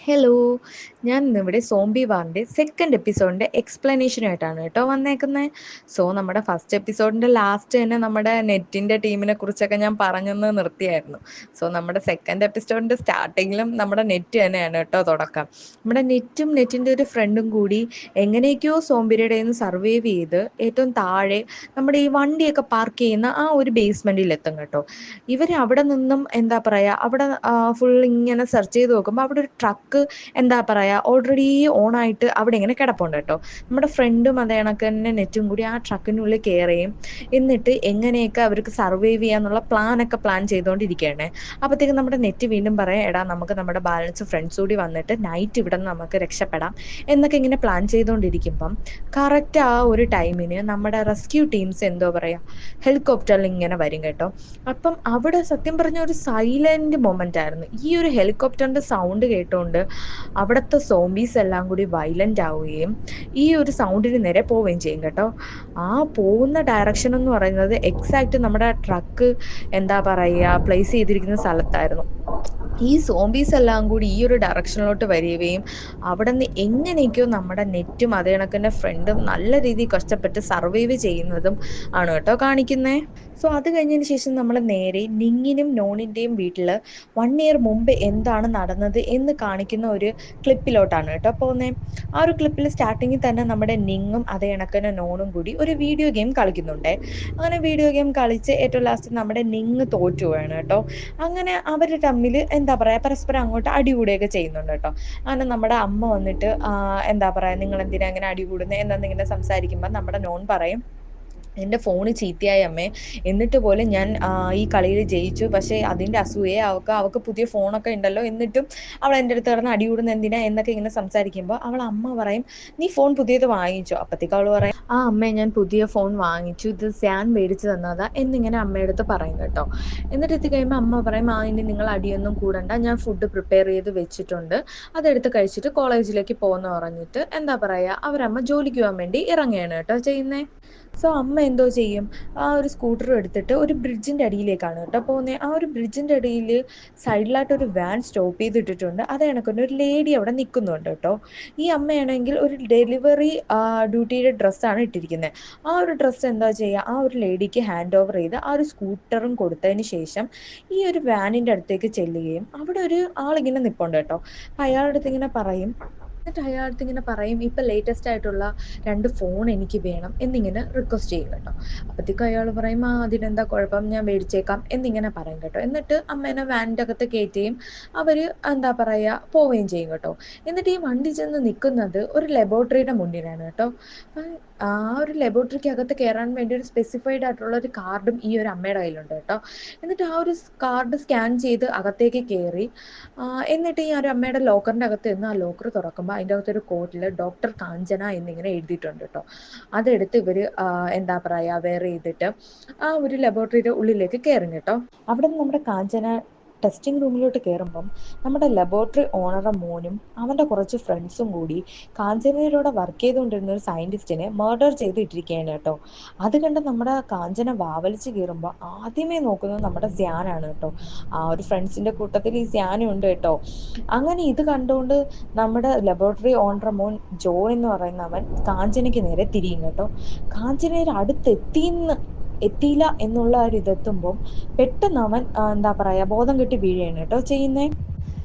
Hello! ഞാൻ ഇന്നിവിടെ zombie വാറിന്റെ second എപ്പിസോഡിന്റെ എക്സ്പ്ലനേഷനുമായിട്ടാണ് കേട്ടോ വന്നേക്കുന്നെ. നമ്മുടെ ഫസ്റ്റ് എപ്പിസോഡിന്റെ ലാസ്റ്റ് തന്നെ നമ്മുടെ നെറ്റിന്റെ ടീമിനെ കുറിച്ചൊക്കെ ഞാൻ പറഞ്ഞൊന്ന് നിർത്തിയായിരുന്നു. നമ്മുടെ സെക്കൻഡ് എപ്പിസോഡിന്റെ സ്റ്റാർട്ടിങ്ങിലും നമ്മുടെ നെറ്റ് തന്നെയാണ് കേട്ടോ തുടക്കം. നമ്മുടെ നെറ്റും നെറ്റിന്റെ ഒരു ഫ്രണ്ടും കൂടി എങ്ങനെയൊക്കെയോ സോംബിയുടെ കയ്യിൽ നിന്ന് സർവൈവ് ചെയ്ത് ഏറ്റവും താഴെ നമ്മുടെ ഈ വണ്ടിയൊക്കെ പാർക്ക് ചെയ്യുന്ന ആ ഒരു ബേസ്മെന്റിൽ എത്തും കേട്ടോ. ഇവർ അവിടെ നിന്നും എന്താ പറയുക, അവിടെ ഫുൾ ഇങ്ങനെ സെർച്ച് ചെയ്ത് നോക്കുമ്പോൾ അവിടെ ഒരു ട്രക്ക് എന്താ പറയുക ഓൾറെഡി ഓണായിട്ട് അവിടെ ഇങ്ങനെ കിടപ്പുണ്ട് കേട്ടോ. നമ്മുടെ ഫ്രണ്ടും അതേ കണക്ക് തന്നെ നെറ്റും കൂടി ആ ട്രക്കിനുള്ളിൽ കയറുകയും എന്നിട്ട് എങ്ങനെയൊക്കെ അവർക്ക് സർവൈവ് ചെയ്യാന്നുള്ള പ്ലാൻ ചെയ്തുകൊണ്ടിരിക്കുകയാണ്. അപ്പോഴത്തേക്കും നമ്മുടെ നെറ്റ് വീണ്ടും പറയാം, എടാ നമുക്ക് നമ്മുടെ ബാലൻസ് ഫ്രണ്ട്സ് കൂടി വന്നിട്ട് നൈറ്റ് ഇവിടെ നിന്ന് നമുക്ക് രക്ഷപ്പെടാം എന്നൊക്കെ ഇങ്ങനെ പ്ലാൻ ചെയ്തുകൊണ്ടിരിക്കുമ്പം കറക്റ്റ് ആ ഒരു ടൈമിന് നമ്മുടെ റെസ്ക്യൂ ടീംസ് എന്തോ പറയുക ഹെലികോപ്റ്ററിൽ ഇങ്ങനെ വരും കേട്ടോ. അപ്പം അവിടെ സത്യം പറഞ്ഞ ഒരു സൈലന്റ് മൊമെന്റ് ആയിരുന്നു. ഈ ഒരു ഹെലികോപ്റ്ററിന്റെ സൗണ്ട് കേട്ടുകൊണ്ട് അവിടുത്തെ സോംബീസ് എല്ലാം കൂടി വയലന്റ് ആവുകയും ഈ ഒരു സൗണ്ടിന് നേരെ പോവുകയും ചെയ്യും കേട്ടോ. ആ പോകുന്ന ഡയറക്ഷൻ എന്ന് പറയുന്നത് എക്സാക്റ്റ് നമ്മുടെ ട്രക്ക് എന്താ പറയുക പ്ലേസ് ചെയ്തിരിക്കുന്ന സ്ഥലത്തായിരുന്നു. ഈ സോംബീസ് എല്ലാം കൂടി ഈ ഒരു ഡയറക്ഷനിലോട്ട് വരികയും അവിടെ നിന്ന് എങ്ങനെയൊക്കെയോ നമ്മുടെ നെറ്റും അതേ കണക്കിൻ്റെ ഫ്രണ്ടും നല്ല രീതിയിൽ കഷ്ടപ്പെട്ട് സർവൈവ് ചെയ്യുന്നതും ആണ് കേട്ടോ കാണിക്കുന്നത്. അത് കഴിഞ്ഞതിന് ശേഷം നമ്മൾ നേരെ നിങ്ങിനും നോണിൻ്റെയും വീട്ടിൽ 1 ഇയർ മുമ്പ് എന്താണ് നടന്നത് എന്ന് കാണിക്കുന്ന ഒരു ക്ലിപ്പിലോട്ടാണ് കേട്ടോ പോകുന്നത്. ആ ഒരു ക്ലിപ്പിൽ സ്റ്റാർട്ടിങ്ങിൽ തന്നെ നമ്മുടെ നിങ്ങും അതേ കണക്കിന് നോണും കൂടി ഒരു വീഡിയോ ഗെയിം കളിക്കുന്നുണ്ട്. അങ്ങനെ വീഡിയോ ഗെയിം കളിച്ച് ഏറ്റവും ലാസ്റ്റ് നമ്മുടെ നിങ്ങ് തോറ്റു പോവാണ് കേട്ടോ. അങ്ങനെ അവർ തമ്മിൽ എന്താ പറയുക പരസ്പരം അങ്ങോട്ട് അടികൂടുകയൊക്കെ ചെയ്യുന്നുണ്ട് കേട്ടോ. അങ്ങനെ നമ്മുടെ അമ്മ വന്നിട്ട് എന്താ പറയുക നിങ്ങൾ എന്തിനാ അങ്ങനെ അടികൂടുന്നത് എന്നിങ്ങനെ സംസാരിക്കുമ്പോൾ നമ്മുടെ നോൺ പറയും, എൻ്റെ ഫോണ് ചീത്തയായി അമ്മേ, എന്നിട്ട് പോലും ഞാൻ ഈ കളിയിൽ ജയിച്ചു, പക്ഷേ അതിൻ്റെ അസൂയയെ അവൾക്ക് പുതിയ ഫോണൊക്കെ ഉണ്ടല്ലോ, എന്നിട്ടും അവൾ എൻ്റെ അടുത്ത് കിടന്ന് അടികൂടുന്ന എന്തിനാ എന്നൊക്കെ ഇങ്ങനെ സംസാരിക്കുമ്പോൾ അവൾ അമ്മ പറയും, നീ ഫോൺ പുതിയത് വാങ്ങിച്ചോ? അപ്പത്തേക്ക് അവൾ പറയും, ആ അമ്മേ ഞാൻ പുതിയ ഫോൺ വാങ്ങിച്ചു, ഇത് ഞാൻ മേടിച്ചു തന്നതാ എന്നിങ്ങനെ അമ്മയുടെ അടുത്ത് പറയും കേട്ടോ. എന്നിട്ട് എത്തി കഴിയുമ്പോൾ അമ്മ പറയും, ഇനി നിങ്ങൾ അടിയൊന്നും കൂടണ്ട, ഞാൻ ഫുഡ് പ്രിപ്പയർ ചെയ്ത് വെച്ചിട്ടുണ്ട്, അതെടുത്ത് കഴിച്ചിട്ട് കോളേജിലേക്ക് പോകുന്ന പറഞ്ഞിട്ട് എന്താ പറയുക അവരമ്മ ജോലിക്ക് പോകാൻ വേണ്ടി ഇറങ്ങുകയാണ് കേട്ടോ ചെയ്യുന്നത്. അമ്മ എന്തോ ചെയ്യും, ആ ഒരു സ്കൂട്ടർ എടുത്തിട്ട് ഒരു ബ്രിഡ്ജിൻ്റെ അടിയിലേക്കാണ് കേട്ടോ പോകുന്നത്. ആ ഒരു ബ്രിഡ്ജിൻ്റെ അടിയിൽ സൈഡിലായിട്ട് ഒരു വാൻ സ്റ്റോപ്പ് ചെയ്തിട്ടിട്ടുണ്ട്. അത് കണക്കുണ്ട് ഒരു ലേഡി അവിടെ നിൽക്കുന്നുണ്ട് കേട്ടോ. ഈ അമ്മയാണെങ്കിൽ ഒരു ഡെലിവറി ഡ്യൂട്ടിയുടെ ഡ്രസ്സാണ് ഇട്ടിരിക്കുന്നത്. ആ ഒരു ഡ്രസ്സ് എന്താ ചെയ്യുക, ആ ഒരു ലേഡിക്ക് ഹാൻഡ് ഓവർ ചെയ്ത് ആ ഒരു സ്കൂട്ടറും കൊടുത്തതിന് ശേഷം ഈ ഒരു വാനിൻ്റെ അടുത്തേക്ക് ചെല്ലുകയും അവിടെ ഒരു ആളിങ്ങനെ നിൽപ്പുണ്ട് കേട്ടോ. അയാളുടെ അടുത്ത് ഇങ്ങനെ പറയും, എന്നിട്ട് അയാളടുത്ത് ഇങ്ങനെ പറയും, ഇപ്പം ലേറ്റസ്റ്റ് ആയിട്ടുള്ള 2 ഫോൺ എനിക്ക് വേണം എന്നിങ്ങനെ റിക്വസ്റ്റ് ചെയ്യും കേട്ടോ. അപ്പോഴത്തേക്കും അയാൾ പറയും, അതിനെന്താ കുഴപ്പം, ഞാൻ മേടിച്ചേക്കാം എന്നിങ്ങനെ പറയും കേട്ടോ. എന്നിട്ട് അമ്മേനെ വാനിൻ്റെ അകത്ത് കയറ്റുകയും അവർ എന്താ പറയുക പോവുകയും ചെയ്യും കേട്ടോ. എന്നിട്ട് ഈ വണ്ടി ചെന്ന് നിൽക്കുന്നത് ഒരു ലബോറട്ടറിയുടെ മുന്നിലാണ് കേട്ടോ. ആ ഒരു ലബോറട്ടറിക്ക് അകത്ത് കയറാൻ വേണ്ടി ഒരു സ്പെസിഫൈഡ് ആയിട്ടുള്ള ഒരു കാർഡും ഈ ഒരു അമ്മയുടെ കയ്യിലുണ്ട് കേട്ടോ. എന്നിട്ട് ആ ഒരു കാർഡ് സ്കാൻ ചെയ്ത് അകത്തേക്ക് കയറി എന്നിട്ട് ഈ ഒരു അമ്മയുടെ ലോക്കറിൻ്റെ അകത്ത് നിന്ന് ആ ലോക്കർ തുറക്കുമ്പോൾ അതിൻ്റെ അകത്തൊരു കോഡിൽ ഡോക്ടർ കാഞ്ചന എന്നിങ്ങനെ എഴുതിയിട്ടുണ്ട് കേട്ടോ. അതെടുത്ത് ഇവർ എന്താ പറയുക വെയർ ചെയ്തിട്ട് ആ ഒരു ലബോറട്ടറിയുടെ ഉള്ളിലേക്ക് കയറും കേട്ടോ. അവിടെ നിന്ന് നമ്മുടെ കാഞ്ചന ടെസ്റ്റിംഗ് റൂമിലോട്ട് കയറുമ്പം നമ്മുടെ ലബോറട്ടറി ഓണറുടെ മോനും അവൻ്റെ കുറച്ച് ഫ്രണ്ട്സും കൂടി കാഞ്ചനയിലൂടെ വർക്ക് ചെയ്തുകൊണ്ടിരുന്ന ഒരു സയൻറ്റിസ്റ്റിനെ മർഡർ ചെയ്ത് ഇട്ടിരിക്കുകയാണ് കേട്ടോ. അത് കണ്ട് നമ്മുടെ കാഞ്ചന വാവലിച്ച് കയറുമ്പോൾ ആദ്യമേ നോക്കുന്നത് നമ്മുടെ സ്യാനാണ് കേട്ടോ. ആ ഒരു ഫ്രണ്ട്സിൻ്റെ കൂട്ടത്തിൽ ഈ സ്യാനും ഉണ്ട് കേട്ടോ. അങ്ങനെ ഇത് കണ്ടുകൊണ്ട് നമ്മുടെ ലബോറട്ടറി ഓണറുടെ മോൻ ജോ എന്ന് പറയുന്നവൻ കാഞ്ചനയ്ക്ക് നേരെ തിരിയും കേട്ടോ. കാഞ്ചനയുടെ എത്തിയില്ല എന്നുള്ള ഒരു ഇതെത്തുമ്പം പെട്ടെന്ന് അവൻ എന്താ പറയുക ബോധം കെട്ടി വീഴുകയാണ് കേട്ടോ ചെയ്യുന്നത്.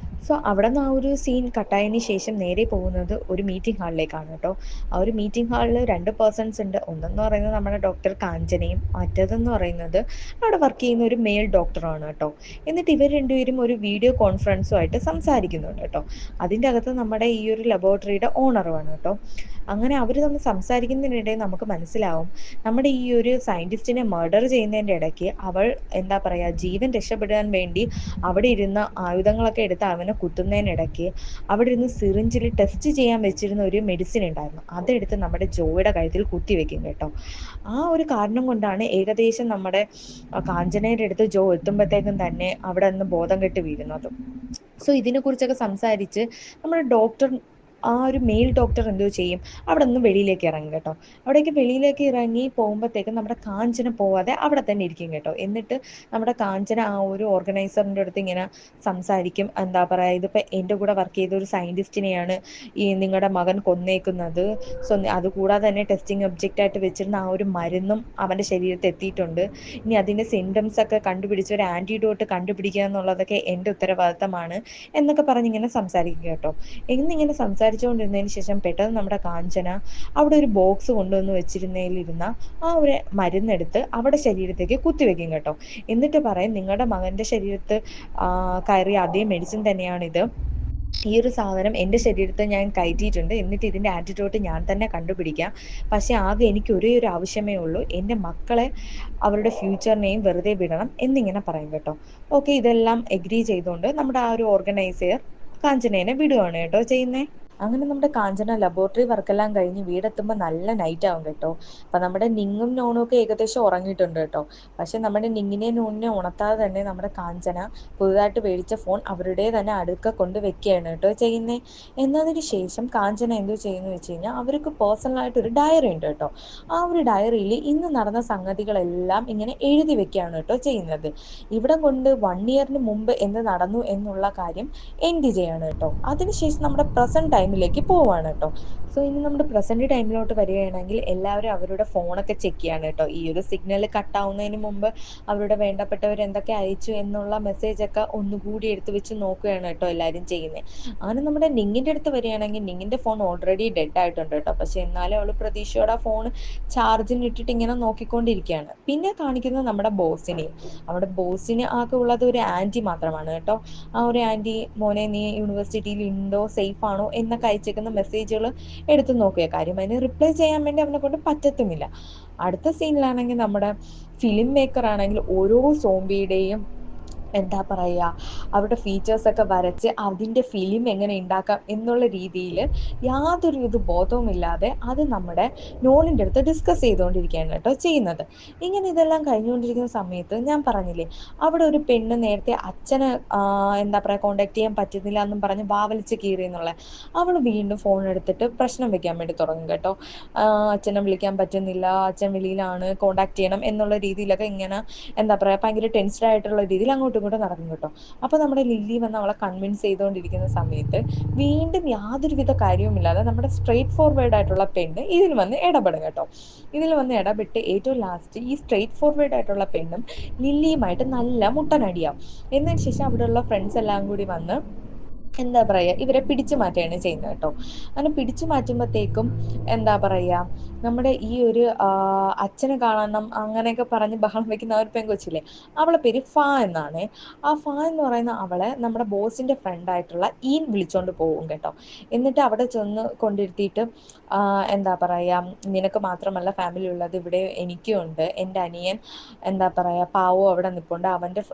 അവിടെ നിന്ന് ആ ഒരു സീൻ കട്ടായതിന് ശേഷം നേരെ പോകുന്നത് ഒരു മീറ്റിംഗ് ഹാളിലേക്കാണ് കേട്ടോ. ആ ഒരു മീറ്റിംഗ് ഹാളിൽ 2 പേഴ്സൺസ് ഉണ്ട്. ഒന്നെന്ന് പറയുന്നത് നമ്മുടെ ഡോക്ടർ കാഞ്ചനയും മറ്റേതെന്ന് പറയുന്നത് അവിടെ വർക്ക് ചെയ്യുന്ന ഒരു മെയിൽ ഡോക്ടറാണ് കേട്ടോ. എന്നിട്ട് ഇവർ രണ്ടുപേരും ഒരു വീഡിയോ കോൺഫറൻസുമായിട്ട് സംസാരിക്കുന്നുണ്ട് കേട്ടോ. അതിൻ്റെ അകത്ത് നമ്മുടെ ഈ ഒരു ലബോറട്ടറിയുടെ ഓണറുമാണ് കേട്ടോ. അങ്ങനെ അവർ തമ്മിൽ സംസാരിക്കുന്നതിനിടെ നമുക്ക് മനസ്സിലാവും നമ്മുടെ ഈ ഒരു സയൻറ്റിസ്റ്റിനെ മർഡർ ചെയ്യുന്നതിൻ്റെ ഇടയ്ക്ക് അവൾ എന്താ പറയുക ജീവൻ രക്ഷപ്പെടാൻ വേണ്ടി അവിടെ ഇരുന്ന ആയുധങ്ങളൊക്കെ എടുത്ത് അവനെ കുത്തുന്നതിനിടയ്ക്ക് അവിടെ ഇരുന്ന് സിറിഞ്ചിൽ ടെസ്റ്റ് ചെയ്യാൻ വെച്ചിരുന്ന ഒരു മെഡിസിൻ ഉണ്ടായിരുന്നു. അതെടുത്ത് നമ്മുടെ ജോയുടെ കഴുത്തിൽ കുത്തിവെക്കും കേട്ടോ. ആ ഒരു കാരണം കൊണ്ടാണ് ഏകദേശം നമ്മുടെ കാഞ്ചനയുടെ അടുത്ത് ജോ എത്തുമ്പോഴത്തേക്കും തന്നെ അവിടെ നിന്ന് ബോധം കെട്ട് വീഴുന്നത്. ഇതിനെക്കുറിച്ചൊക്കെ സംസാരിച്ച് നമ്മുടെ ഡോക്ടർ ആ ഒരു മെയിൽ ഡോക്ടർ എന്തോ ചെയ്യും, അവിടെ നിന്ന് വെളിയിലേക്ക് ഇറങ്ങും കേട്ടോ. അവിടേക്ക് വെളിയിലേക്ക് ഇറങ്ങി പോകുമ്പോഴത്തേക്കും നമ്മുടെ കാഞ്ചന പോവാതെ അവിടെ തന്നെ ഇരിക്കും കേട്ടോ. എന്നിട്ട് നമ്മുടെ കാഞ്ചന ആ ഒരു ഓർഗനൈസറിൻ്റെ അടുത്ത് ഇങ്ങനെ സംസാരിക്കും. എന്താ പറയുക, ഇതിപ്പോൾ എൻ്റെ കൂടെ വർക്ക് ചെയ്ത ഒരു സയൻറ്റിസ്റ്റിനെയാണ് ഈ നിങ്ങളുടെ മകൻ കൊന്നേക്കുന്നത്. സോ അതുകൂടാതെ തന്നെ ടെസ്റ്റിംഗ് ഒബ്ജക്റ്റ് ആയിട്ട് വെച്ചിരുന്ന ആ ഒരു മരുന്നും അവൻ്റെ ശരീരത്തിൽ എത്തിയിട്ടുണ്ട്. ഇനി അതിൻ്റെ സിംറ്റംസ് ഒക്കെ കണ്ടുപിടിച്ച് ഒരു ആൻറ്റിഡോട്ട് കണ്ടുപിടിക്കുക എന്നുള്ളതൊക്കെ എൻ്റെ ഉത്തരവാദിത്തമാണ് എന്നൊക്കെ പറഞ്ഞിങ്ങനെ സംസാരിക്കുക കേട്ടോ. എന്നിങ്ങനെ സംസാരിച്ചുകൊണ്ടിരുന്നതിന് ശേഷം പെട്ടെന്ന് നമ്മുടെ കാഞ്ചന അവിടെ ഒരു ബോക്സ് കൊണ്ടുവന്ന് വെച്ചിരുന്നതിലിരുന്ന ആ ഒരു മരുന്നെടുത്ത് അവിടെ ശരീരത്തേക്ക് കുത്തിവെക്കും കേട്ടോ. എന്നിട്ട് പറയും, നിങ്ങളുടെ മകൻ്റെ ശരീരത്ത് കയറിയ അതേ മെഡിസിൻ തന്നെയാണിത്. ഈ ഒരു സാധനം എൻ്റെ ശരീരത്തിൽ ഞാൻ കയറ്റിയിട്ടുണ്ട്. എന്നിട്ട് ഇതിൻ്റെ ആൻറ്റിഡോട്ട് ഞാൻ തന്നെ കണ്ടുപിടിക്കാം. പക്ഷേ ആകെ എനിക്ക് ഒരേ ഒരു ആവശ്യമേ ഉള്ളൂ, എൻ്റെ മക്കളെ അവരുടെ ഫ്യൂച്ചറിനെയും വെറുതെ വിടണം എന്നിങ്ങനെ പറയും കേട്ടോ. ഓക്കെ, ഇതെല്ലാം എഗ്രി ചെയ്തുകൊണ്ട് നമ്മുടെ ആ ഒരു ഓർഗനൈസർ കാഞ്ചനേനെ വിടുകയാണ് കേട്ടോ ചെയ്യുന്നത്. അങ്ങനെ നമ്മുടെ കാഞ്ചന ലബോറട്ടറി വർക്കെല്ലാം കഴിഞ്ഞ് വീടെത്തുമ്പോൾ നല്ല നൈറ്റ് ആവും കേട്ടോ. അപ്പം നമ്മുടെ നിങ്ങും നോണും ഒക്കെ ഏകദേശം ഉറങ്ങിയിട്ടുണ്ട് കേട്ടോ. പക്ഷെ നമ്മുടെ നിങ്ങിനെ നോണിനെ ഉണർത്താതെ തന്നെ നമ്മുടെ കാഞ്ചന പുതുതായിട്ട് മേടിച്ച ഫോൺ അവരുടെ തന്നെ അടുക്ക കൊണ്ട് വെക്കുകയാണ് കേട്ടോ ചെയ്യുന്നത്. എന്നതിന് ശേഷം കാഞ്ചന എന്തോ ചെയ്യുന്നു വെച്ച് കഴിഞ്ഞാൽ, അവർക്ക് പേഴ്സണലായിട്ടൊരു ഡയറി ഉണ്ട് കേട്ടോ. ആ ഒരു ഡയറിയിൽ ഇന്ന് നടന്ന സംഗതികളെല്ലാം ഇങ്ങനെ എഴുതി വെക്കുകയാണ് കേട്ടോ ചെയ്യുന്നത്. ഇവിടെ കൊണ്ട് 1 ഇയറിന് മുമ്പ് എന്ത് നടന്നു എന്നുള്ള കാര്യം എൻഡ് ചെയ്യാണ് കേട്ടോ. അതിനുശേഷം നമ്മുടെ പ്രസന്റ് ടൈമിലേക്ക് പോവാണ് കേട്ടോ. സോ ഇനി നമ്മുടെ പ്രസന്റ് ടൈമിലോട്ട് വരികയാണെങ്കിൽ എല്ലാവരും അവരുടെ ഫോണൊക്കെ ചെക്ക് ചെയ്യാണ് കേട്ടോ. ഈ ഒരു സിഗ്നൽ കട്ടാവുന്നതിന് മുമ്പ് അവരുടെ വേണ്ടപ്പെട്ടവർ എന്തൊക്കെ അയച്ചു എന്നുള്ള മെസ്സേജൊക്കെ ഒന്നുകൂടി എടുത്ത് വെച്ച് നോക്കുകയാണ് കേട്ടോ എല്ലാവരും ചെയ്യുന്നത്. അങ്ങനെ നമ്മുടെ നിങ്ങിൻ്റെ അടുത്ത് വരികയാണെങ്കിൽ നിങ്ങിൻ്റെ ഫോൺ ഓൾറെഡി ഡെഡ് ആയിട്ടുണ്ട് കേട്ടോ. പക്ഷെ എന്നാലും അവൾ പ്രതീക്ഷയോടെ ഫോൺ ചാർജിന് ഇട്ടിട്ട് ഇങ്ങനെ നോക്കിക്കൊണ്ടിരിക്കുകയാണ്. പിന്നെ കാണിക്കുന്നത് നമ്മുടെ ബോസിനെയും. അവിടെ ബോസിന് ആകെ ഉള്ളത് ഒരു ആൻറ്റി മാത്രമാണ് കേട്ടോ. ആ ഒരു ആൻറ്റി, മോനെ നീ യൂണിവേഴ്സിറ്റിയിൽ ഉണ്ടോ, സേഫ് ആണോ എന്നൊക്കെ അയച്ചേക്കുന്ന മെസ്സേജുകൾ എടുത്ത് നോക്കുക. കാര്യം അതിന് റിപ്ലൈ ചെയ്യാൻ വേണ്ടി അവനെ കൊണ്ട് പറ്റത്തുമില്ല. അടുത്ത സീനിലാണെങ്കിൽ നമ്മുടെ ഫിലിം മേക്കർ ആണെങ്കിൽ ഓരോ സോംബിയുടെയും എന്താ പറയുക, അവരുടെ ഫീച്ചേഴ്സൊക്കെ വരച്ച് അതിൻ്റെ ഫിലിം എങ്ങനെ ഉണ്ടാക്കാം എന്നുള്ള രീതിയിൽ യാതൊരു ഇത് ബോധവുമില്ലാതെ അത് നമ്മുടെ നോണിൻ്റെ അടുത്ത് ഡിസ്കസ് ചെയ്തുകൊണ്ടിരിക്കുകയാണ് കേട്ടോ ചെയ്യുന്നത്. ഇങ്ങനെ ഇതെല്ലാം കഴിഞ്ഞുകൊണ്ടിരിക്കുന്ന സമയത്ത് ഞാൻ പറഞ്ഞില്ലേ, അവിടെ ഒരു പെണ്ണ് നേരത്തെ അച്ഛനെ എന്താ പറയുക കോണ്ടാക്ട് ചെയ്യാൻ പറ്റുന്നില്ല എന്നും പറഞ്ഞ് വാവലിച്ച് കീറി എന്നുള്ളത്, അവൾ വീണ്ടും ഫോൺ എടുത്തിട്ട് പ്രശ്നം വെക്കാൻ വേണ്ടി തുടങ്ങും കേട്ടോ. അച്ഛനെ വിളിക്കാൻ പറ്റുന്നില്ല, അച്ഛൻ വെളിയിലാണ്, കോണ്ടാക്ട് ചെയ്യണം എന്നുള്ള രീതിയിലൊക്കെ ഇങ്ങനെ എന്താ പറയുക ഭയങ്കര ടെൻസ്ഡ് ആയിട്ടുള്ള രീതിയിൽ അങ്ങോട്ടും ഇങ്ങോട്ടും നടക്കും കേട്ടോ. അപ്പോൾ നമ്മുടെ ലില്ലി വന്ന് അവളെ കൺവിൻസ് ചെയ്തുകൊണ്ടിരിക്കുന്ന സമയത്ത് വീണ്ടും യാതൊരുവിധ കാര്യവുമില്ലാതെ നമ്മുടെ സ്ട്രെയിറ്റ് ഫോർവേഡ് ആയിട്ടുള്ള പെണ്ണ് ഇതിൽ വന്ന് ഇടപെടും കേട്ടോ. ഇതിൽ വന്ന് ഇടപെട്ട് ഏറ്റവും ലാസ്റ്റ് ഈ സ്ട്രെയിറ്റ് ഫോർവേഡ് ആയിട്ടുള്ള പെണ്ണും ലില്ലിയുമായിട്ട് നല്ല മുട്ടനടിയാവും. എന്നതിന് ശേഷം അവിടെയുള്ള ഫ്രണ്ട്സ് എല്ലാം കൂടി വന്ന് എന്താ പറയുക ഇവരെ പിടിച്ചു മാറ്റുകയാണ് ചെയ്യുന്നത് കേട്ടോ. അങ്ങനെ പിടിച്ചു മാറ്റുമ്പോഴത്തേക്കും എന്താ പറയുക, നമ്മുടെ ഈ ഒരു അച്ഛനെ കാണണം അങ്ങനെയൊക്കെ പറഞ്ഞ് ബഹളം വെക്കുന്ന ആ ഒരു പെങ്കൊച്ചില്ലേ, അവളെ പേര് ഫാ എന്നാണ്. ആ ഫാ എന്ന് പറയുന്ന അവളെ നമ്മുടെ ബോസിൻ്റെ ഫ്രണ്ടായിട്ടുള്ള ഈൻ വിളിച്ചോണ്ട് പോകും കേട്ടോ. എന്നിട്ട് അവിടെ ചെന്ന് കൊണ്ടിരുത്തിയിട്ട് എന്താ പറയുക, നിനക്ക് മാത്രമല്ല ഫാമിലി ഉള്ളത്, ഇവിടെ എനിക്കും ഉണ്ട്. എൻ്റെ അനിയൻ എന്താ പറയുക പാവോ അവിടെ നിൽപ്പുണ്ട്, അവൻ്റെ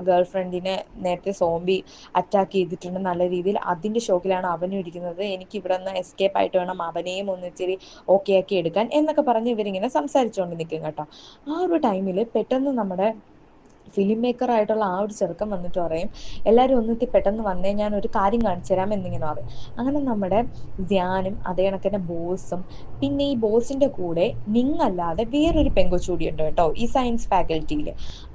ഗേൾ ഫ്രണ്ടിനെ നേരത്തെ സോംബി അറ്റാക്ക് ചെയ്തിട്ടുണ്ട് നല്ല രീതിയിൽ, അതിൻ്റെ ഷോക്കിലാണ് അവനും ഇരിക്കുന്നത്. എനിക്ക് ഇവിടെ നിന്ന് എസ്കേപ്പ് ആയിട്ട് വേണം അവനെയും ഒന്നിച്ചിരി ഓക്കെ ആക്കി എടുക്കാൻ എന്നൊക്കെ പറഞ്ഞ് ഇവരിങ്ങനെ സംസാരിച്ചുകൊണ്ട് നിൽക്കും കേട്ടോ. ആ ഒരു ടൈമിൽ പെട്ടെന്ന് നമ്മുടെ ഫിലിം മേക്കർ ആയിട്ടുള്ള ആ ഒരു ചെറുക്കൻ വന്നിട്ട് പറയും, എല്ലാവരും ഒന്നിട്ട് പെട്ടെന്ന് വന്നേ, ഞാൻ ഒരു കാര്യം കാണിച്ചു തരാം എന്നിങ്ങനെ പറയും. അങ്ങനെ നമ്മുടെ ധ്യാനും അതേ കണക്കിന് ബോസും പിന്നെ ഈ ബോസിൻ്റെ കൂടെ നിങ്ങല്ലാതെ വേറൊരു പെങ്കൊച്ചുകൂടി ഉണ്ട് കേട്ടോ ഈ സയൻസ് ഫാക്കൽറ്റിയിൽ.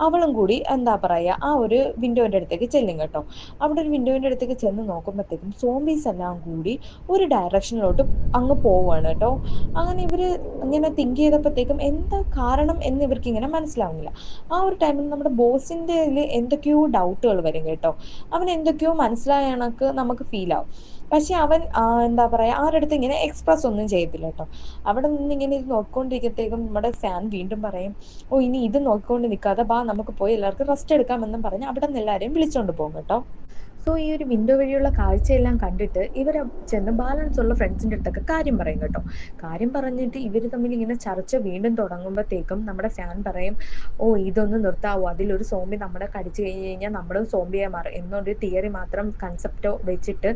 അവളും കൂടി എന്താ പറയുക ആ ഒരു വിൻഡോൻ്റെ അടുത്തേക്ക് ചെല്ലും കേട്ടോ. അവിടെ ഒരു വിൻഡോൻ്റെ അടുത്തേക്ക് ചെന്ന് നോക്കുമ്പോഴത്തേക്കും സോംബീസ് എല്ലാം കൂടി ഒരു ഡയറക്ഷനിലോട്ട് അങ്ങ് പോവുകയാണ് കേട്ടോ. അങ്ങനെ ഇവർ ഇങ്ങനെ തിങ്ക് ചെയ്തപ്പോഴത്തേക്കും എന്താ കാരണം എന്ന് ഇവർക്ക് ഇങ്ങനെ മനസ്സിലാവുന്നില്ല. ആ ഒരു ടൈമിൽ നമ്മുടെ ബോസിൻ്റെ എന്തൊക്കെയോ ഡൗട്ടുകൾ വരും കേട്ടോ. അവൻ എന്തൊക്കെയോ മനസ്സിലായ കണക്ക് നമുക്ക് ഫീൽ ആവും. പക്ഷെ അവൻ എന്താ പറയുക ആരുടെ അടുത്ത് ഇങ്ങനെ എക്സ്പ്രസ് ഒന്നും ചെയ്യത്തില്ല കേട്ടോ. അവിടെ നിന്ന് ഇങ്ങനെ ഇത് നോക്കിക്കൊണ്ടിരിക്കത്തേക്കും നമ്മുടെ ഫാൻ വീണ്ടും പറയും, ഓ ഇനി ഇത് നോക്കിക്കൊണ്ട് നിൽക്കാതെ ബാ നമുക്ക് പോയി എല്ലാവർക്കും റെസ്റ്റ് എടുക്കാമെന്നും പറഞ്ഞ് അവിടെ നിന്ന് എല്ലാവരെയും വിളിച്ചോണ്ട് പോകും കേട്ടോ. സോ ഈ ഒരു വിൻഡോ വഴിയുള്ള കാഴ്ചയെല്ലാം കണ്ടിട്ട് ഇവർ ചെന്ന് ബാലൻസ് ഉള്ള ഫ്രണ്ട്സിൻ്റെ അടുത്തൊക്കെ കാര്യം പറയും കേട്ടോ. കാര്യം പറഞ്ഞിട്ട് ഇവർ തമ്മിൽ ഇങ്ങനെ ചർച്ച വീണ്ടും തുടങ്ങുമ്പോഴത്തേക്കും നമ്മുടെ ഫാൻ പറയും, ഓ ഇതൊന്ന് നിർത്താവോ, അതിലൊരു സോംബി നമ്മളെ കടിച്ചു കഴിഞ്ഞ് കഴിഞ്ഞാൽ നമ്മളും സോംബിയായി മാറും എന്നൊരു തിയറി മാത്രം കൺസെപ്റ്റോ വെച്ചിട്ട്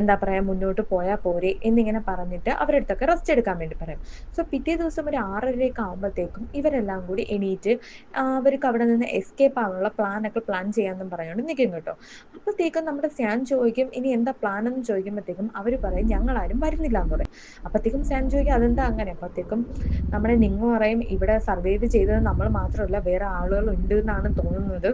എന്താ പറയുക മുന്നോട്ട് പോയാൽ പോരെ എന്നിങ്ങനെ പറഞ്ഞിട്ട് അവരുടെ അടുത്തൊക്കെ റെസ്റ്റ് എടുക്കാൻ വേണ്ടി പറയും. സോ പിറ്റേ ദിവസം ഒരു 6:30 ആകുമ്പോഴത്തേക്കും ഇവരെല്ലാം കൂടി എണീറ്റ് അവർക്ക് അവിടെ നിന്ന് എസ്കേപ്പ് ആവാനുള്ള പ്ലാൻ ചെയ്യാമെന്നും പറഞ്ഞുകൊണ്ട് നിൽക്കും കേട്ടോ. അപ്പോഴത്തേക്കും നമ്മുടെ സ്യാൻ ചോദിക്കും ഇനി എന്താ പ്ലാൻ എന്ന് ചോദിക്കുമ്പോഴത്തേക്കും അവർ പറയും ഞങ്ങളാരും വരുന്നില്ല എന്ന് പറയും. അപ്പത്തേക്കും സ്യാൻ ചോദിക്കും അതെന്താ അങ്ങനെ? അപ്പത്തേക്കും നമ്മുടെ നിങ്ങ് പറയും ഇവിടെ സർവൈവ് ചെയ്തത് നമ്മൾ മാത്രമല്ല വേറെ ആളുകൾ ഉണ്ട് എന്നാണ് തോന്നുന്നത്,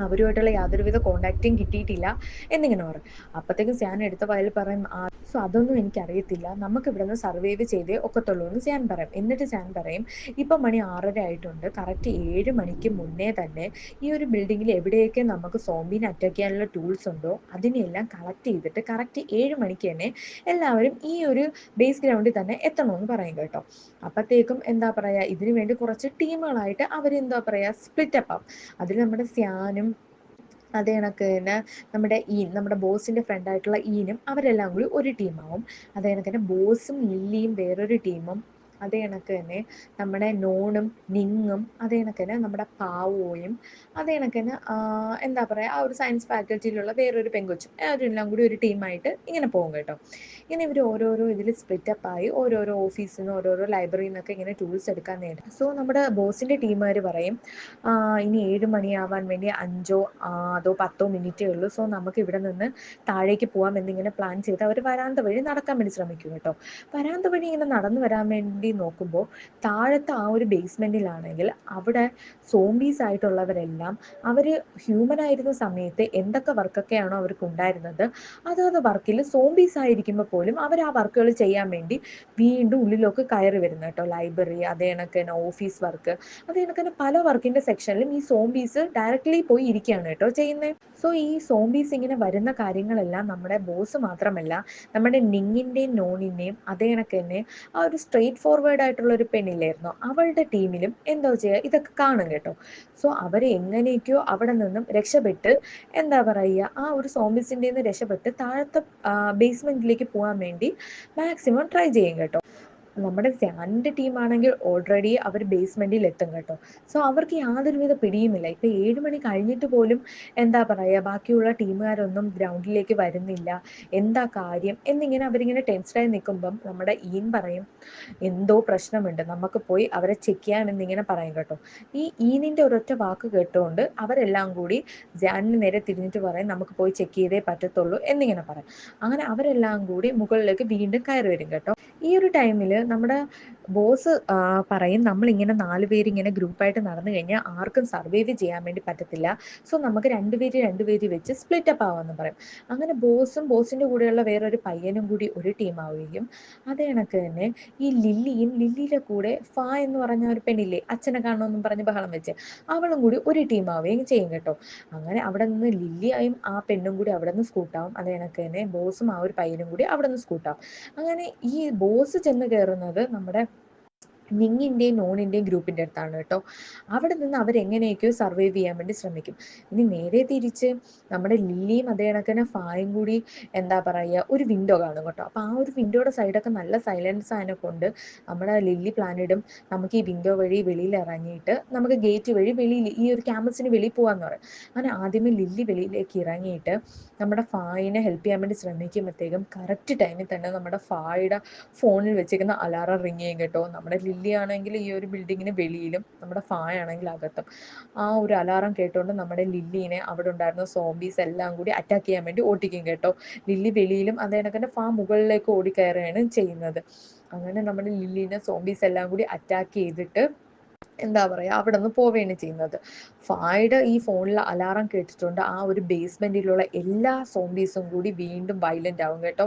അവരുമായിട്ടുള്ള യാതൊരുവിധ കോണ്ടാക്റ്റും കിട്ടിയിട്ടില്ല എന്നിങ്ങനെ പറയും. അപ്പത്തേക്കും സ്യാൻ എടുത്ത വയൽ പറയും സോ അതൊന്നും എനിക്കറിയത്തില്ല, നമുക്ക് ഇവിടെ നിന്ന് സർവൈവ് ചെയ്തേ ഒക്കത്തുള്ളൂ എന്ന് സ്യാൻ പറയും. എന്നിട്ട് സ്യാൻ പറയും ഇപ്പം മണി 6:30 ആയിട്ടുണ്ട്, കറക്റ്റ് 7 മണിക്ക് മുന്നേ തന്നെ ഈ ഒരു ബിൽഡിങ്ങിൽ എവിടെയൊക്കെ നമുക്ക് സോംബിനെ അറ്റാക്ക് ചെയ്യാനുള്ള ടൂൾസ് ഉണ്ടോ അതിനെല്ലാം കളക്ട് ചെയ്തിട്ട് കറക്റ്റ് 7 മണിക്ക് തന്നെ എല്ലാവരും ഈ ഒരു ബേസ് ഗ്രൗണ്ടിൽ തന്നെ എത്തണമെന്ന് പറയും കേട്ടോ. അപ്പത്തേക്കും എന്താ പറയുക, ഇതിനു വേണ്ടി കുറച്ച് ടീമുകളായിട്ട് അവരെന്താ പറയുക സ്പ്ലിറ്റപ്പ് ആവും. അതിൽ നമ്മുടെ സ്യാനും അതേ കണക്ക് തന്നെ നമ്മുടെ ബോസിന്റെ ഫ്രണ്ട് ആയിട്ടുള്ള ഈനും അവരെല്ലാം കൂടി ഒരു ടീമാവും. അതേ കണക്ക് തന്നെ ബോസും ലില്ലിയും വേറൊരു ടീമും, അതേ കണക്ക് തന്നെ നമ്മുടെ നോണും നിങ്ങും, അതേ കണക്ക് തന്നെ നമ്മുടെ പാവോയും, അതേ കണക്ക് തന്നെ എന്താ പറയുക ആ ഒരു സയൻസ് ഫാക്കൽറ്റിയിലുള്ള വേറൊരു പെങ്കൊച്ചും, അവരെല്ലാം കൂടി ഒരു ടീമായിട്ട് ഇങ്ങനെ പോകും കേട്ടോ. ഇങ്ങനെ ഇവർ ഓരോരോ ഇതിൽ സ്പ്ലിറ്റപ്പായി ഓരോരോ ഓഫീസിൽ നിന്ന് ഓരോരോ ലൈബ്രറിയിൽ നിന്നൊക്കെ ഇങ്ങനെ ടൂൾസ് എടുക്കാൻ നേടും. സോ നമ്മുടെ ബോസിന്റെ ടീമുകാർ പറയും ഇനി 7 മണിയാവാൻ വേണ്ടി 5 അതോ 10 മിനിറ്റേ ഉള്ളൂ, സോ നമുക്ക് ഇവിടെ നിന്ന് താഴേക്ക് പോകാം എന്നിങ്ങനെ പ്ലാൻ ചെയ്ത് അവർ വരാന്ത വഴി നടക്കാൻ വേണ്ടി ശ്രമിക്കും കേട്ടോ. വരാന്ത വഴി ഇങ്ങനെ നടന്നു വരാൻ വേണ്ടി നോക്കുമ്പോൾ താഴത്തെ ആ ഒരു ബേസ്മെന്റിലാണെങ്കിൽ അവിടെ സോംബീസ് ആയിട്ടുള്ളവരെല്ലാം അവർ ഹ്യൂമൻ ആയിരുന്ന സമയത്ത് എന്തൊക്കെ വർക്കൊക്കെയാണോ അവർക്ക് ഉണ്ടായിരുന്നത് അതാത് വർക്കിൽ സോംബീസ് ആയിരിക്കുമ്പോൾ പോലും അവർ ആ വർക്കുകൾ ചെയ്യാൻ വേണ്ടി വീണ്ടും ഉള്ളിലേക്ക് കയറി വരുന്നത് കേട്ടോ. ലൈബ്രറി, അതേ കണക്ക് തന്നെ ഓഫീസ് വർക്ക്, അതേ കണക്ക് തന്നെ പല വർക്കിന്റെ സെക്ഷനിലും ഈ സോംബീസ് ഡയറക്റ്റ്ലി പോയി ഇരിക്കുകയാണ് കേട്ടോ ചെയ്യുന്നത്. സോ ഈ സോംബീസ് ഇങ്ങനെ വരുന്ന കാര്യങ്ങളെല്ലാം നമ്മുടെ ബോസ് മാത്രമല്ല നമ്മുടെ നിങ്ങിന്റെയും നോണിന്റെയും അതേ കണക്ക് തന്നെ ആ ഒരു സ്ട്രെയിറ്റ് ഫോർവേഡ് ആയിട്ടുള്ള ഒരു പെണ്ണില്ലായിരുന്നോ അവളുടെ ടീമിലും എന്തോ ചെയ്യുക ഇതൊക്കെ കാണും കേട്ടോ. സോ അവരെ എങ്ങനെയൊക്കെയോ അവിടെ നിന്നും രക്ഷപ്പെട്ട് എന്താ പറയുക ആ ഒരു സോംബീസിൻ്റെ നിന്ന് രക്ഷപ്പെട്ട് താഴത്തെ ബേസ്മെന്റിലേക്ക് പോകാൻ വേണ്ടി മാക്സിമം ട്രൈ ചെയ്യും കേട്ടോ. നമ്മുടെ സ്യാനിന്റെ ടീമാണെങ്കിൽ ഓൾറെഡി അവർ ബേസ്മെന്റിൽ എത്തും കേട്ടോ. സോ അവർക്ക് യാതൊരുവിധ പിടിയുമില്ല. ഇപ്പൊ 7 മണി കഴിഞ്ഞിട്ട് പോലും എന്താ പറയുക ബാക്കിയുള്ള ടീമുകാരൊന്നും ഗ്രൗണ്ടിലേക്ക് വരുന്നില്ല, എന്താ കാര്യം എന്നിങ്ങനെ അവരിങ്ങനെ ടെൻസ്ഡായി നിൽക്കുമ്പം നമ്മുടെ ഈൻ പറയും എന്തോ പ്രശ്നമുണ്ട്, നമുക്ക് പോയി അവരെ ചെക്ക് ചെയ്യാം എന്നിങ്ങനെ പറയും കേട്ടോ. ഈ ഈനിന്റെ ഒരൊറ്റ വാക്ക് കേട്ടുകൊണ്ട് അവരെല്ലാം കൂടി ജാനിന് നേരെ തിരിഞ്ഞിട്ട് പറയും നമുക്ക് പോയി ചെക്ക് ചെയ്തേ പറ്റത്തുള്ളൂ എന്നിങ്ങനെ പറയും. അങ്ങനെ അവരെല്ലാം കൂടി മുകളിലേക്ക് വീണ്ടും കയറി വരും കേട്ടോ. ഈ ഒരു ടൈമിൽ നമ്മുടെ ബോസ് പറയും നമ്മളിങ്ങനെ 4 പേര് ഇങ്ങനെ ഗ്രൂപ്പായിട്ട് നടന്നു കഴിഞ്ഞാൽ ആർക്കും സർവൈവ് ചെയ്യാൻ വേണ്ടി പറ്റത്തില്ല, സോ നമുക്ക് 2 പേര് വെച്ച് സ്പ്ലിറ്റപ്പ് ആവാമെന്ന് പറയും. അങ്ങനെ ബോസും ബോസിന്റെ കൂടെയുള്ള വേറൊരു പയ്യനും കൂടി ഒരു ടീമാവുകയും അതേ കണക്ക് തന്നെ ഈ ലില്ലിയുടെ കൂടെ ഫാ എന്ന് പറഞ്ഞ ഒരു പെണ്ണില്ലേ അച്ഛനെ കാണണമെന്നും പറഞ്ഞ് ബഹളം വെച്ച്, അവളും കൂടി ഒരു ടീമാവുകയും ചെയ്യും കേട്ടോ. അങ്ങനെ അവിടെ നിന്ന് ലില്ലിയായും ആ പെണ്ണും കൂടി അവിടെ നിന്ന് സ്കൂട്ടാവും, അതേ കണക്ക് തന്നെ ബോസും ആ ഒരു പയ്യനും കൂടി അവിടെ നിന്ന് സ്കൂട്ടാവും. അങ്ങനെ ഈ ബോസ് ചെന്ന് കയറുന്നത് നമ്മുടെ നിങ്ങിന്റെയും നോണിന്റെയും ഗ്രൂപ്പിന്റെ അടുത്താണ് കേട്ടോ. അവിടെ നിന്ന് അവരെങ്ങനെയൊക്കെയോ സർവൈവ് ചെയ്യാൻ വേണ്ടി ശ്രമിക്കും. ഇനി നേരെ തിരിച്ച് നമ്മുടെ ലില്ലിയും അതേ കണക്കിന് ഫായും കൂടി എന്താ പറയുക ഒരു വിൻഡോ കാണും കേട്ടോ. അപ്പൊ ആ ഒരു വിൻഡോയുടെ സൈഡൊക്കെ നല്ല സൈലൻസ് ആയതിനെ കൊണ്ട് നമ്മുടെ ലില്ലി പ്ലാനിടും നമുക്ക് ഈ വിൻഡോ വഴി വെളിയിൽ ഇറങ്ങിയിട്ട് നമുക്ക് ഗേറ്റ് വഴി വെളിയിൽ ഈ ഒരു ക്യാമ്പസിന് വെളിയിൽ പോകാന്ന് പറയും. അങ്ങനെ ആദ്യമേ ലില്ലി വെളിയിലേക്ക് ഇറങ്ങിയിട്ട് നമ്മുടെ ഫായിനെ ഹെൽപ്പ് ചെയ്യാൻ വേണ്ടി ശ്രമിക്കുമ്പോഴത്തേക്കും കറക്റ്റ് ടൈമിൽ തന്നെ നമ്മുടെ ഫായുടെ ഫോണിൽ വെച്ചിരിക്കുന്ന അലാറം റിങ് ചെയ്യും കേട്ടോ. നമ്മുടെ ലില്ലി ആണെങ്കിൽ ഈ ഒരു ബിൽഡിങ്ങിന് വെളിയിലും നമ്മുടെ ഫായ ആണെങ്കിൽ അകത്തും. ആ ഒരു അലാറം കേട്ടുകൊണ്ട് നമ്മുടെ ലില്ലിനെ അവിടെ ഉണ്ടായിരുന്ന സോംബീസ് എല്ലാം കൂടി അറ്റാക്ക് ചെയ്യാൻ വേണ്ടി ഓടിക്കും കേട്ടോ. ലില്ലി വെളിയിലും അതേ കണക്ക് ഫാ മുകളിലേക്ക് ഓടിക്കയറുകയാണ് ചെയ്യുന്നത്. അങ്ങനെ നമ്മുടെ ലില്ലിനെ സോംബീസ് എല്ലാം കൂടി അറ്റാക്ക് ചെയ്തിട്ട് എന്താ പറയുക അവിടെ നിന്ന് പോവുകയാണ് ചെയ്യുന്നത്. ഫായുടെ ഈ ഫോണിൽ അലാറം കേട്ടിട്ടുണ്ട് ആ ഒരു ബേസ്മെന്റിലുള്ള എല്ലാ സോംബീസും കൂടി വീണ്ടും വയലന്റ് ആവും കേട്ടോ.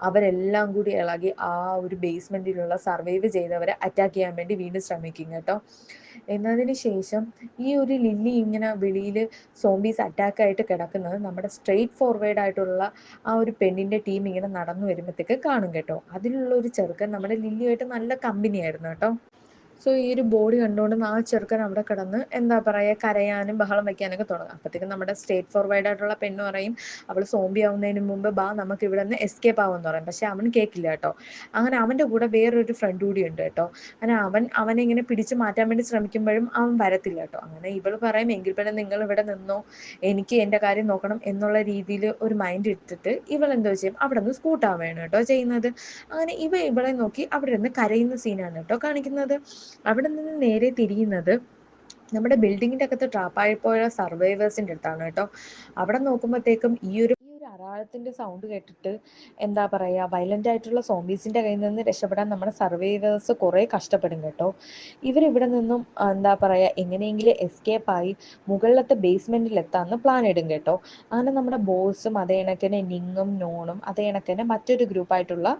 അവരെല്ലാം കൂടി ഇളകി ആ ഒരു ബേസ്മെന്റിലുള്ള സർവൈവ് ചെയ്തവരെ അറ്റാക്ക് ചെയ്യാൻ വേണ്ടി വീണ്ടും ശ്രമിക്കും കേട്ടോ. എന്നതിന് ശേഷം ഈ ഒരു ലില്ലി ഇങ്ങനെ വെളിയിൽ സോംബീസ് അറ്റാക്ക് ആയിട്ട് കിടക്കുന്നത് നമ്മുടെ സ്ട്രെയിറ്റ് ഫോർവേഡ് ആയിട്ടുള്ള ആ ഒരു പെണ്ണിന്റെ ടീം ഇങ്ങനെ നടന്നു വരുമ്പോഴത്തേക്ക് കാണും കേട്ടോ. അതിലുള്ള ഒരു ചെറുക്കൻ നമ്മുടെ ലില്ലിയായിട്ട് നല്ല കമ്പനി ആയിരുന്നു കേട്ടോ. സോ ഈ ഒരു ബോഡി കണ്ടുകൊണ്ട് ആ ചെറുക്കൻ അവിടെ കിടന്ന് എന്താ പറയുക കരയാനും ബഹളം വെക്കാനൊക്കെ തുടങ്ങും. അപ്പോഴത്തേക്കും നമ്മുടെ സ്റ്റേറ്റ് ഫോർവേഡ് ആയിട്ടുള്ള പെണ്ണ് പറയും അവൾ സോംബി ആവുന്നതിന് മുമ്പ് ബാ നമുക്ക് ഇവിടെ നിന്ന് എസ്കേപ്പ് ആവുമെന്ന് പറയും. പക്ഷെ അവൻ കേൾക്കില്ല കേട്ടോ. അങ്ങനെ അവൻ്റെ കൂടെ വേറൊരു ഫ്രണ്ട് കൂടി ഉണ്ട് കേട്ടോ. അങ്ങനെ അവനെ ഇങ്ങനെ പിടിച്ചു മാറ്റാൻ വേണ്ടി ശ്രമിക്കുമ്പോഴും അവൻ വരത്തില്ല കേട്ടോ. അങ്ങനെ ഇവൾ പറയും എങ്കിൽ പിന്നെ നിങ്ങൾ ഇവിടെ നിന്നോ, എനിക്ക് എൻ്റെ കാര്യം നോക്കണം എന്നുള്ള രീതിയിൽ ഒരു മൈൻഡ് ഇട്ടിട്ട് ഇവൾ എന്തോ ചെയ്യും അവിടെ നിന്ന് സ്കൂട്ടാവുകയാണ് കേട്ടോ ചെയ്യുന്നത്. അങ്ങനെ ഇവളെ നോക്കി അവിടെ നിന്ന് കരയുന്ന സീനാണ് കേട്ടോ കാണിക്കുന്നത്. അവിടെ നിന്ന് നേരെ തിരിയുന്നത് നമ്മുടെ ബിൽഡിങ്ങിന്റെ അകത്ത് ട്രാപ്പായി പോയ സർവൈവേഴ്സിന്റെ അടുത്താണ് കേട്ടോ. അവിടെ നോക്കുമ്പോഴത്തേക്കും ഈ ഒരു അരാളത്തിന്റെ സൗണ്ട് കേട്ടിട്ട് എന്താ പറയാ, വയലന്റ് ആയിട്ടുള്ള സോംബീസിന്റെ കയ്യിൽ നിന്ന് രക്ഷപ്പെടാൻ നമ്മുടെ സർവൈവേഴ്സ് കുറെ കഷ്ടപ്പെടും കേട്ടോ. ഇവരിവിടെ നിന്നും എന്താ പറയാ എങ്ങനെയെങ്കിലും എസ്കേപ്പ് ആയി മുകളിലത്തെ ബേസ്മെന്റിൽ എത്താന്ന് പ്ലാൻ ഇടും കേട്ടോ. അങ്ങനെ നമ്മുടെ ബോസും അതേ കണക്കിന് നിങ്ങും നോണും അതേ കണക്കിന് മറ്റൊരു ഗ്രൂപ്പായിട്ടുള്ള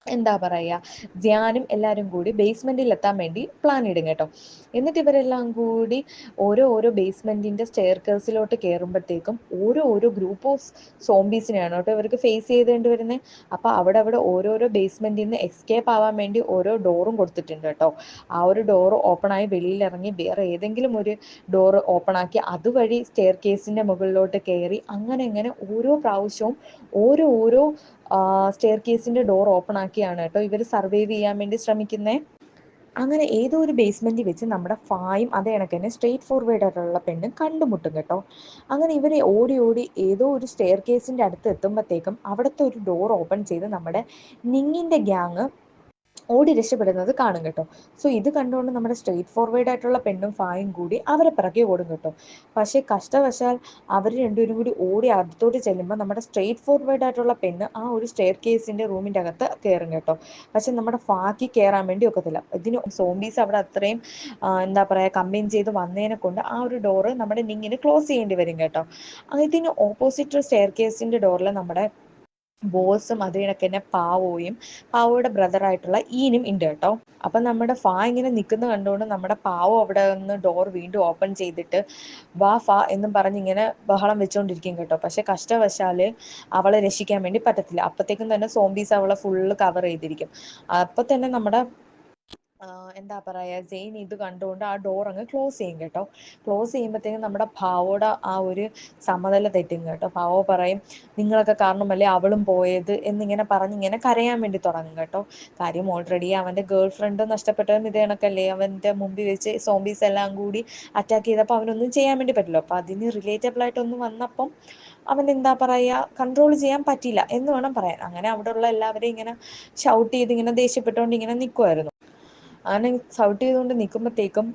എന്താ പറയാ ധ്യാനും എല്ലാവരും കൂടി ബേസ്മെന്റിൽ എത്താൻ വേണ്ടി പ്ലാൻ ഇടും കേട്ടോ. എന്നിട്ട് ഇവരെല്ലാം കൂടി ഓരോ ബേസ്മെന്റിന്റെ സ്റ്റെയർകേഴ്സിലോട്ട് കയറുമ്പോഴത്തേക്കും ഓരോ ഗ്രൂപ്പ് ഓഫ് സോംബീസിനെയാണ് കേട്ടോ ഇവർക്ക് ഫേസ് ചെയ്തേണ്ടി വരുന്നത്. അപ്പൊ അവിടെ ഓരോരോ ബേസ്മെന്റിൽ നിന്ന് എസ്കേപ്പ് ആവാൻ വേണ്ടി ഓരോ ഡോറും കൊടുത്തിട്ടുണ്ട് കേട്ടോ. ആ ഒരു ഡോർ ഓപ്പൺ ആയി വെളിയിലിറങ്ങി വേറെ ഏതെങ്കിലും ഒരു ഡോർ ഓപ്പൺ ആക്കി അതുവഴി സ്റ്റെയർ കേസിന്റെ മുകളിലോട്ട് കയറി അങ്ങനെ ഓരോ പ്രാവശ്യവും ഓരോ സ്റ്റെയർ കേസിന്റെ ഡോർ ഓപ്പൺ ആക്കിയാണ് കേട്ടോ ഇവർ സർവൈവ് ചെയ്യാൻ വേണ്ടി ശ്രമിക്കുന്നത്. അങ്ങനെ ഏതോ ഒരു ബേസ്മെന്റിൽ വെച്ച് നമ്മുടെ ഫായും അതേ കണക്ക് തന്നെ സ്ട്രെയിറ്റ് ഫോർവേഡ് ആയിട്ടുള്ള പെണ്ണും കണ്ടുമുട്ടും കേട്ടോ. അങ്ങനെ ഇവർ ഓടി ഏതോ ഒരു സ്റ്റെയർ കേസിന്റെ അടുത്ത് എത്തുമ്പോഴത്തേക്കും അവിടുത്തെ ഒരു ഡോർ ഓപ്പൺ ചെയ്ത് നമ്മുടെ നിങ്ങിന്റെ ഗ്യാങ് ഓടി രക്ഷപ്പെടുന്നത് കാണും കേട്ടോ. സോ ഇത് കണ്ടുകൊണ്ട് നമ്മുടെ സ്ട്രെയിറ്റ് ഫോർവേഡ് ആയിട്ടുള്ള പെണ്ണും ഫായും കൂടി അവരെ പിറകെ ഓടും കേട്ടോ. പക്ഷേ കഷ്ടവശാൽ അവർ രണ്ടുപേരും കൂടി ഓടി അടുത്തോട്ട് ചെല്ലുമ്പോൾ നമ്മുടെ സ്ട്രെയിറ്റ് ഫോർവേഡ് ആയിട്ടുള്ള പെണ്ണ് ആ ഒരു സ്റ്റെയർ കേസിന്റെ റൂമിന്റെ അകത്ത് കയറും കേട്ടോ. പക്ഷെ നമ്മുടെ ഫാക്ക് കയറാൻ വേണ്ടി ഒക്കത്തില്ല. ഇതിന് സോംബീസ് അവിടെ അത്രയും എന്താ പറയാ കമ്പൈൻ ചെയ്ത് വന്നതിനെ കൊണ്ട് ആ ഒരു ഡോറ് നമ്മുടെ നിങ്ങിന് ക്ലോസ് ചെയ്യേണ്ടി വരും കേട്ടോ. ഇതിന് ഓപ്പോസിറ്റ് സ്റ്റെയർ കേസിന്റെ ഡോറിൽ നമ്മുടെ ബോസും അത് കണക്ക് തന്നെ പാവോയുടെ ബ്രദറായിട്ടുള്ള ഈനും ഉണ്ട് കേട്ടോ. അപ്പൊ നമ്മുടെ ഫാ ഇങ്ങനെ നിൽക്കുന്ന കണ്ടുകൊണ്ട് നമ്മുടെ പാവോ അവിടെ നിന്ന് ഡോർ വീണ്ടും ഓപ്പൺ ചെയ്തിട്ട് വാ ഫാ എന്നും പറഞ്ഞ് ഇങ്ങനെ ബഹളം വെച്ചോണ്ടിരിക്കും കേട്ടോ. പക്ഷെ കഷ്ടവശാല് അവളെ രക്ഷിക്കാൻ വേണ്ടി പറ്റത്തില്ല. അപ്പത്തേക്കും തന്നെ സോംബീസ് അവളെ ഫുള്ള് കവർ ചെയ്തിരിക്കും. അപ്പൊ തന്നെ നമ്മുടെ എന്താ പറയാ ജെയിൻ ഇത് കണ്ടുകൊണ്ട് ആ ഡോർ അങ്ങ് ക്ലോസ് ചെയ്യും കേട്ടോ. ക്ലോസ് ചെയ്യുമ്പോഴത്തേക്കും നമ്മുടെ ഭാവോടെ ആ ഒരു സമനില തെറ്റും കേട്ടോ. ഭാവോ പറയും നിങ്ങളൊക്കെ കാരണമല്ലേ അവളും പോയത് എന്നിങ്ങനെ പറഞ്ഞ് ഇങ്ങനെ കരയാൻ വേണ്ടി തുടങ്ങും കേട്ടോ. കാര്യം ഓൾറെഡി അവന്റെ ഗേൾ ഫ്രണ്ട് നഷ്ടപ്പെട്ടതും ഇത് കണക്കല്ലേ. അവന്റെ മുമ്പിൽ വെച്ച് സോംബീസ് എല്ലാം കൂടി അറ്റാക്ക് ചെയ്തപ്പോൾ അവനൊന്നും ചെയ്യാൻ വേണ്ടി പറ്റില്ല. അപ്പൊ അതിന് റിലേറ്റബിൾ ആയിട്ടൊന്നും വന്നപ്പം അവൻ എന്താ പറയാ കൺട്രോൾ ചെയ്യാൻ പറ്റിയില്ല എന്ന് വേണം പറയാൻ. അങ്ങനെ അവിടെയുള്ള എല്ലാവരെയും ഇങ്ങനെ ഷൗട്ട് ചെയ്ത് ഇങ്ങനെ ദേഷ്യപ്പെട്ടുകൊണ്ട് ഇങ്ങനെ നിൽക്കുമായിരുന്നു. അങ്ങനെ ഷൗട്ട് ചെയ്തുകൊണ്ട് നിൽക്കുമ്പോഴത്തേക്കും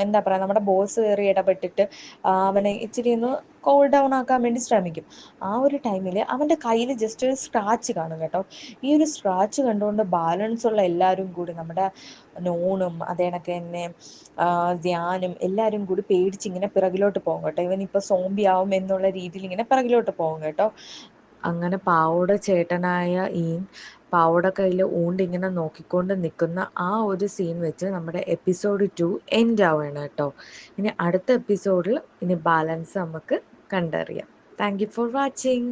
എന്താ പറയാ നമ്മുടെ ബോസ് കയറി ഇടപെട്ടിട്ട് അവനെ ഇച്ചിരി ഒന്ന് കൂൾ ഡൗൺ ആക്കാൻ വേണ്ടി ശ്രമിക്കും. ആ ഒരു ടൈമിൽ അവന്റെ കയ്യിൽ ജസ്റ്റ് ഒരു സ്ക്രാച്ച് കാണും കേട്ടോ. ഈ ഒരു സ്ക്രാച്ച് കണ്ടുകൊണ്ട് ബാലൻസ് ഉള്ള എല്ലാവരും കൂടി നമ്മുടെ നോണും അതേ കണക്ക് തന്നെ ധ്യാനും എല്ലാവരും കൂടി പേടിച്ച് ഇങ്ങനെ പിറകിലോട്ട് പോകും കേട്ടോ. ഇവനിപ്പോൾ സോംബി ആവും എന്നുള്ള രീതിയിൽ ഇങ്ങനെ പിറകിലോട്ട് പോകും കേട്ടോ. അങ്ങനെ പാവോടെ ചേട്ടനായ പാവോടെ കയ്യിൽ ഊണ്ടിങ്ങനെ നോക്കിക്കൊണ്ട് നിൽക്കുന്ന ആ ഒരു സീൻ വെച്ച് നമ്മുടെ എപ്പിസോഡ് 2 എൻഡ് ആവുകയാണ് കേട്ടോ. ഇനി അടുത്ത എപ്പിസോഡിൽ ഇനി ബാലൻസ് നമുക്ക് കണ്ടറിയാം. Thank you for watching.